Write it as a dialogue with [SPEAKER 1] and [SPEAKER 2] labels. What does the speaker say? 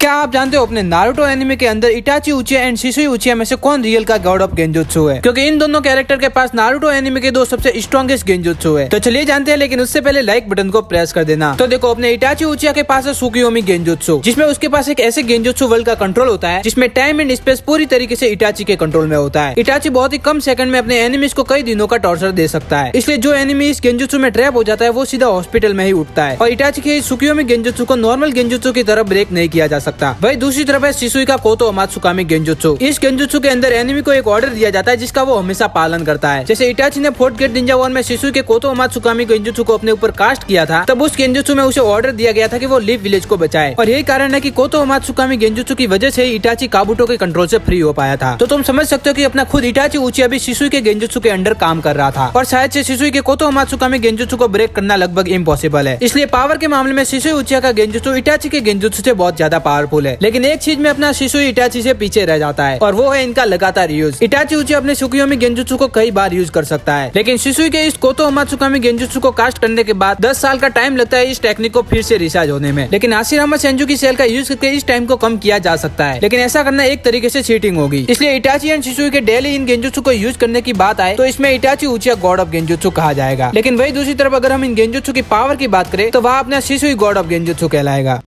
[SPEAKER 1] क्या आप जानते हो अपने नारुतो एनिमे के अंदर इटाची उचिया एंड शिसुई उचिया में से कौन रियल का गॉड ऑफ गेंजुत्सु है? क्योंकि इन दोनों कैरेक्टर के पास नारुतो एनिमे के दो सबसे स्ट्रॉन्गेस्ट गेंजुत्सु है। तो चलिए जानते हैं, लेकिन उससे पहले लाइक बटन को प्रेस कर देना। तो देखो, अपने इटाची उचिया के पास है सुकियोमी गेंजुत्सु, जिसमें उसके पास एक ऐसे गेंजुत्सु वर्ल्ड का कंट्रोल होता है जिसमें टाइम एंड स्पेस पूरी तरीके से इटाची के कंट्रोल में होता है। इटाची बहुत ही कम सेकंड में अपने एनिमीज को कई दिनों का टॉर्चर दे सकता है, इसलिए जो एनिमी इस गेंजुत्सु में ट्रैप हो जाता है वो सीधा हॉस्पिटल में ही उठता है। और इटाची के सुकियोमी गेंजुत्सु को नॉर्मल गेंजुत्सु की तरह ब्रेक नहीं किया जा सकता। वही दूसरी तरफ है शिसुई का कोतो अमात्सुकामी गेंजुत्सु। इस गेंजुत्सु के अंदर एनिमी को एक ऑर्डर दिया जाता है जिसका वो हमेशा पालन करता है। जैसे इटाची ने फोर्थ गेट निंजा वॉर में शिसुई के कोतो अमात्सुकामी गेंजुत्सु को अपने ऊपर कास्ट किया था, तब उस गेंजुत्सु में उसे ऑर्डर दिया गया था कि वो लीव विलेज को बचाए। और यही कारण है कि कोतो अमात्सुकामी गेंजुत्सु की वजह से इटाची काबुटो के कंट्रोल से फ्री हो पाया था। तो तुम समझ सकते हो कि अपना खुद इटाची उचिया भी शिसुई के गेंजुत्सु के अंडर काम कर रहा था, और शायद से शिसुई के कोतो अमात्सुकामी गेंजुत्सु को ब्रेक करना लगभग इम्पॉसिबल है। इसलिए पावर के मामले में शिसुई उचिया का गेंजुत्सु इटाची के गेंजुत्सु से बहुत ज्यादा पावरफुल है। लेकिन एक चीज में अपना शिसुई इटाची से पीछे रह जाता है, और वो है इनका लगातार यूज। इटाची उचिया अपने सुकियोमी गेंजुत्सु को कई बार यूज कर सकता है, लेकिन शिसुई के इस कोतो अमात्सुकामी गेंजुत्सु को कास्ट करने के बाद 10 साल का टाइम लगता है इस टेक्निक को फिर से रिचार्ज होने में। लेकिन हाशिरामा सेंजुकी सेल का यूज करके इस टाइम को कम किया जा सकता है, लेकिन ऐसा करना एक तरीके से चीटिंग होगी। इसलिए इटाची एंड शिसुई के डेली इन गेंजुत्सु को यूज करने की बात आए तो इसमें इटाची उचिया गॉड ऑफ गेंजुत्सु कहा जाएगा। लेकिन वही दूसरी तरफ अगर हम इन गेंजुत्सु की पावर की बात करें तो वह अपना शिसुई गॉड ऑफ गेंजुत्सु कहलाएगा।